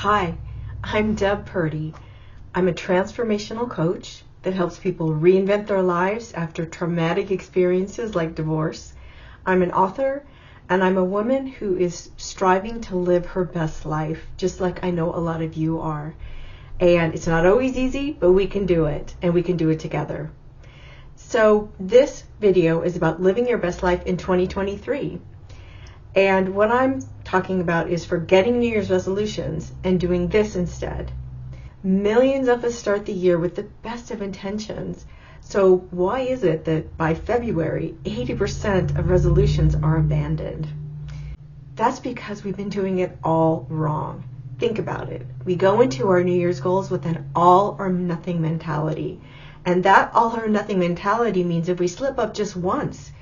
Hi, I'm Deb Purdy. I'm a transformational coach that helps people reinvent their lives after traumatic experiences like divorce. I'm an author, and I'm a woman who is striving to live her best life, just like I know a lot of you are. And it's not always easy, but we can do it, and we can do it together. So this video is about living your best life in 2023. And what I'm talking about is forgetting New Year's resolutions and doing this instead. Millions of us start the year with the best of intentions. So why is it that by February, 80% of resolutions are abandoned? That's because we've been doing it all wrong. Think about it. We go into our New Year's goals with an all or nothing mentality. And that all or nothing mentality means if we slip up just once,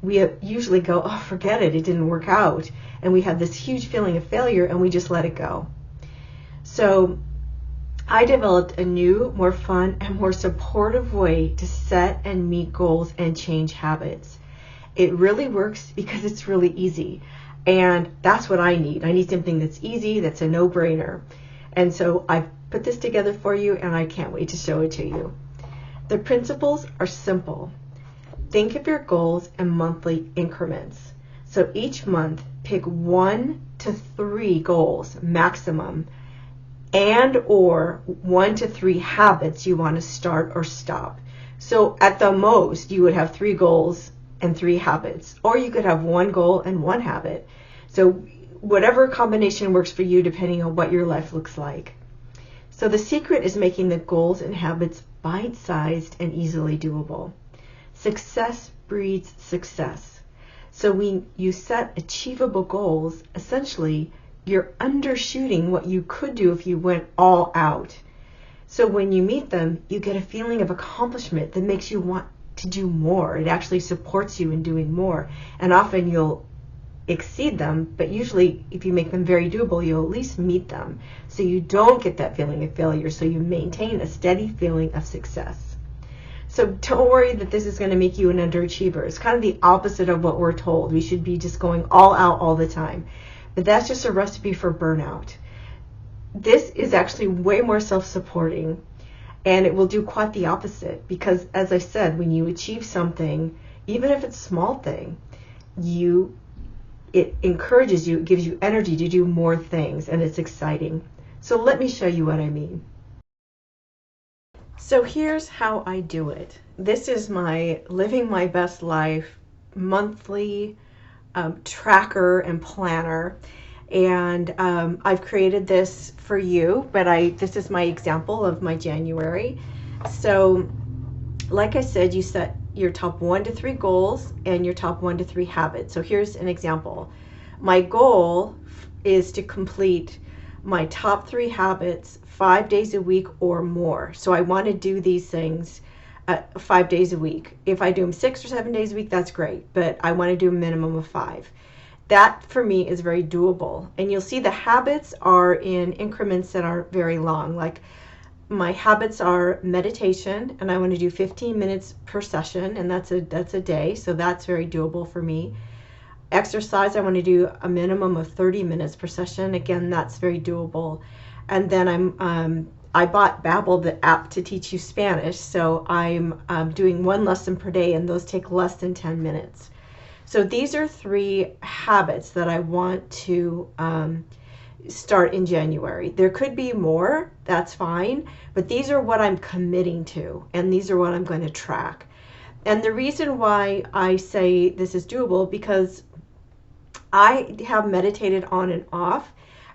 we usually go, oh, forget it, it didn't work out. And we have this huge feeling of failure and we just let it go. So I developed a new, more fun, and more supportive way to set and meet goals and change habits. It really works because it's really easy. And that's what I need. I need something that's easy, that's a no-brainer. And so I've put this together for you and I can't wait to show it to you. The principles are simple. Think of your goals in monthly increments. So each month, pick 1 to 3 goals maximum, and or 1 to 3 habits you want to start or stop. So at the most, you would have 3 goals and 3 habits, or you could have 1 goal and 1 habit. So whatever combination works for you depending on what your life looks like. So the secret is making the goals and habits bite-sized and easily doable. Success breeds success. So when you set achievable goals, essentially you're undershooting what you could do if you went all out. So when you meet them, you get a feeling of accomplishment that makes you want to do more. It actually supports you in doing more. And often you'll exceed them, but usually if you make them very doable, you'll at least meet them. So you don't get that feeling of failure, so you maintain a steady feeling of success. So don't worry that this is going to make you an underachiever. It's kind of the opposite of what we're told. We should be just going all out all the time. But that's just a recipe for burnout. This is actually way more self-supporting, and it will do quite the opposite because, as I said, when you achieve something, even if it's a small thing, it encourages you, it gives you energy to do more things, and it's exciting. So let me show you what I mean. So here's how I do it. This is my Living My Best Life monthly tracker and planner. And I've created this for you, but this is my example of my January. So like I said, you set your top 1 to 3 goals and your top 1 to 3 habits. So here's an example. My goal is to complete my top 3 habits 5 days a week or more. So I want to do these things 5 days a week. If I do them 6 or 7 days a week, that's great, but I want to do a minimum of 5. That for me is very doable. And you'll see the habits are in increments that aren't very long. Like my habits are meditation, and I want to do 15 minutes per session, and that's a day, so that's very doable for me. Exercise, I want to do a minimum of 30 minutes per session. Again, that's very doable. And then I bought Babbel, the app to teach you Spanish, so I'm doing 1 lesson per day, and those take less than 10 minutes. So these are 3 habits that I want to start in January. There could be more, that's fine, but these are what I'm committing to, and these are what I'm going to track. And the reason why I say this is doable, because I have meditated on and off,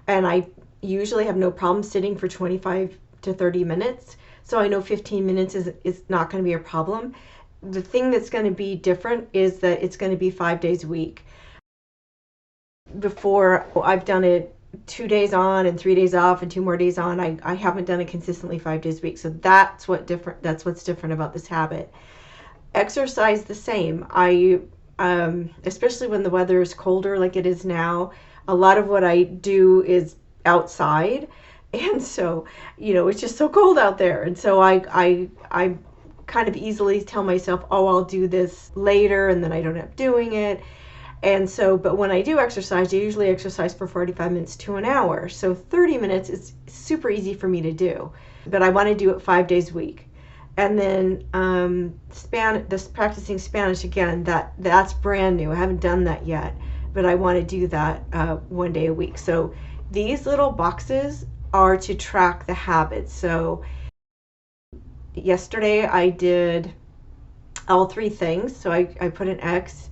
and I usually have no problem sitting for 25 to 30 minutes. So I know 15 minutes is not going to be a problem. The thing that's going to be different is that it's going to be 5 days a week. Before, I've done it 2 days on and 3 days off and 2 more days on. I haven't done it consistently 5 days a week. So that's what's different about this habit. Exercise the same. Especially when the weather is colder like it is now, a lot of what I do is outside, and so it's just so cold out there, and so I kind of easily tell myself, oh, I'll do this later, and then I don't end up doing it. And so, but when I do exercise, I usually exercise for 45 minutes to an hour. So 30 minutes is super easy for me to do, but I want to do it 5 days a week. And then this practicing Spanish again, that's brand new. I haven't done that yet, but I want to do that 1 day a week. So these little boxes are to track the habits. So yesterday I did all 3 things. So I put an X.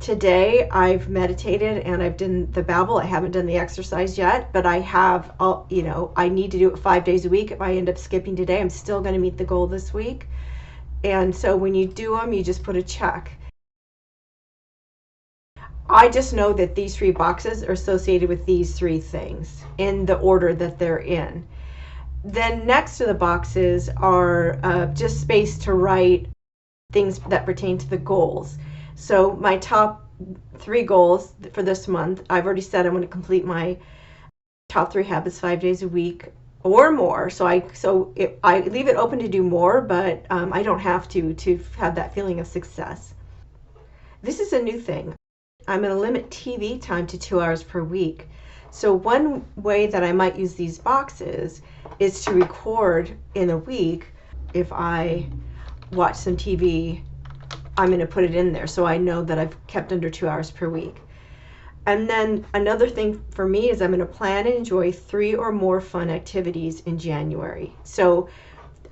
Today I've meditated and I've done the Babbel. I haven't done the exercise yet, but I have all, I need to do it 5 days a week. If I end up skipping today, I'm still going to meet the goal this week. And so when you do them, you just put a check. I just know that these 3 boxes are associated with these 3 things in the order that they're in. Then next to the boxes are just space to write things that pertain to the goals. So my top 3 goals for this month, I've already said I'm going to complete my top 3 habits 5 days a week or more. So I leave it open to do more, but I don't have to have that feeling of success. This is a new thing. I'm going to limit TV time to 2 hours per week. So one way that I might use these boxes is to record in a week. If I watch some TV, I'm going to put it in there so I know that I've kept under 2 hours per week. And then another thing for me is I'm going to plan and enjoy 3 or more fun activities in January. So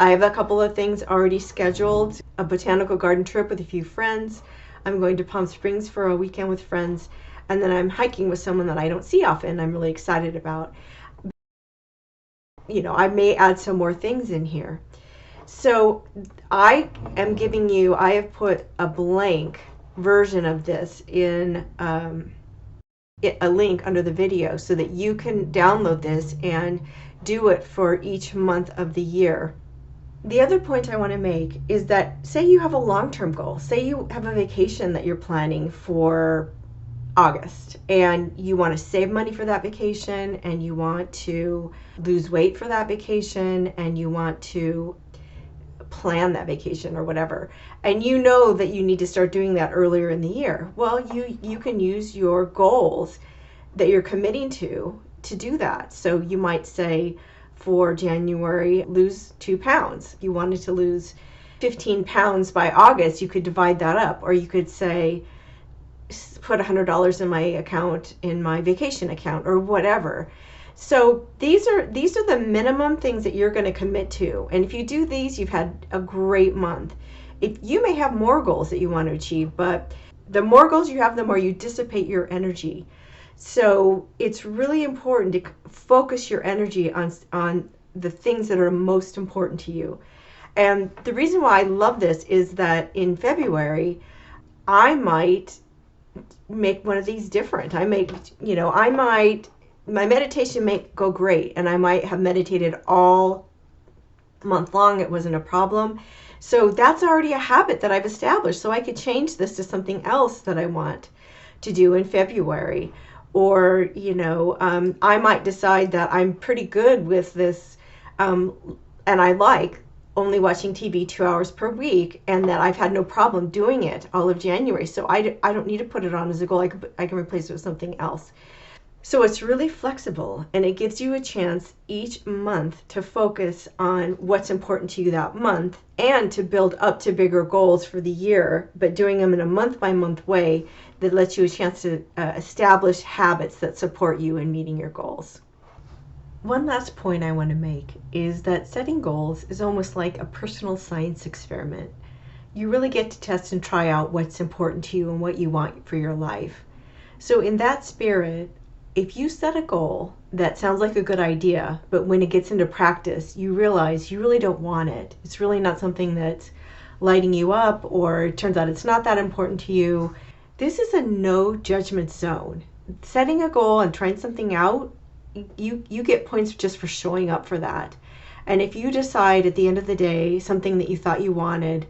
I have a couple of things already scheduled, a botanical garden trip with a few friends. I'm going to Palm Springs for a weekend with friends. And then I'm hiking with someone that I don't see often. I'm really excited about. I may add some more things in here. So I have put a blank version of this in a link under the video so that you can download this and do it for each month of the year. The other point I want to make is that say you have a long-term goal, say you have a vacation that you're planning for August and you want to save money for that vacation and you want to lose weight for that vacation and you want to plan that vacation or whatever, and you know that you need to start doing that earlier in the year. Well, you can use your goals that you're committing to do that. So you might say for January, lose 2 pounds. If you wanted to lose 15 pounds by August, you could divide that up, or you could say put $100 in my account, in my vacation account, or whatever. So these are the minimum things that you're going to commit to. And if you do these, you've had a great month. If you may have more goals that you want to achieve, but the more goals you have, the more you dissipate your energy. So it's really important to focus your energy on the things that are most important to you. And the reason why I love this is that in February, I might make one of these different. My meditation may go great and I might have meditated all month long. It wasn't a problem. So that's already a habit that I've established. So I could change this to something else that I want to do in February. Or, I might decide that I'm pretty good with this and I like only watching TV 2 hours per week and that I've had no problem doing it all of January. So I don't need to put it on as a goal. I can replace it with something else. So it's really flexible and it gives you a chance each month to focus on what's important to you that month and to build up to bigger goals for the year, but doing them in a month-by-month way that lets you a chance to establish habits that support you in meeting your goals. One last point I want to make is that setting goals is almost like a personal science experiment. You really get to test and try out what's important to you and what you want for your life. So in that spirit, if you set a goal that sounds like a good idea, but when it gets into practice, you realize you really don't want it. It's really not something that's lighting you up, or it turns out it's not that important to you. This is a no judgment zone. Setting a goal and trying something out, you get points just for showing up for that. And if you decide at the end of the day something that you thought you wanted,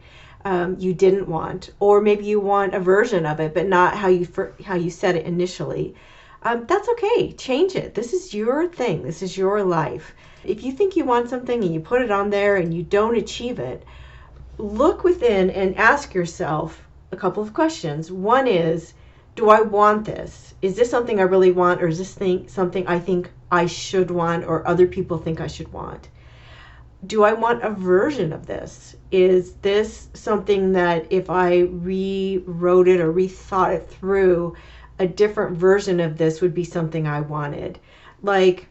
you didn't want, or maybe you want a version of it, but not how you said it initially, that's okay. Change it. This is your thing. This is your life. If you think you want something and you put it on there and you don't achieve it, look within and ask yourself a couple of questions. One is Do I want this? Is this something I really want, or is this something I think I should want, or other people think I should want? Do I want a version of this? Is this something that if I rewrote it or rethought it through, a different version of this would be something I wanted? Like,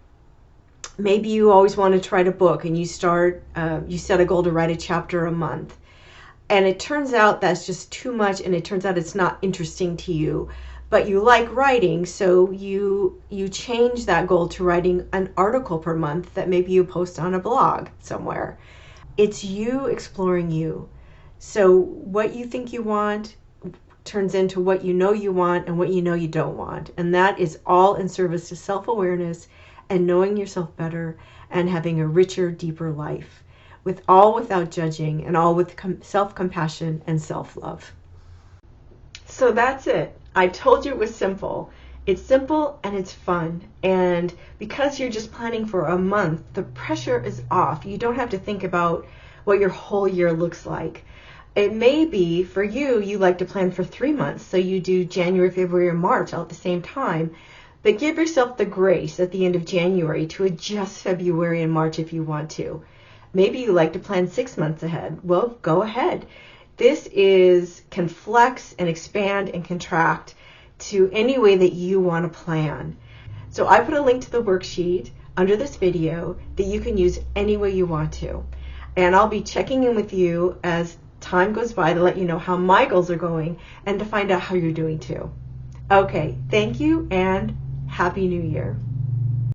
maybe you always wanted to write a book and you set a goal to write a chapter a month. And it turns out that's just too much, and it turns out it's not interesting to you. But you like writing, so you change that goal to writing an article per month that maybe you post on a blog somewhere. It's you exploring you. So what you think you want turns into what you know you want and what you know you don't want. And that is all in service to self-awareness and knowing yourself better and having a richer, deeper life, without judging, and all with self-compassion and self-love. So that's it. I told you it was simple. It's simple and it's fun. And because you're just planning for a month, the pressure is off. You don't have to think about what your whole year looks like. It may be for you like to plan for 3 months. So you do January, February, or March all at the same time. But give yourself the grace at the end of January to adjust February and March if you want to. Maybe you like to plan 6 months ahead. Well, go ahead. This can flex and expand and contract to any way that you want to plan. So I put a link to the worksheet under this video that you can use any way you want to. And I'll be checking in with you as time goes by to let you know how my goals are going and to find out how you're doing too. Okay, thank you and Happy New Year.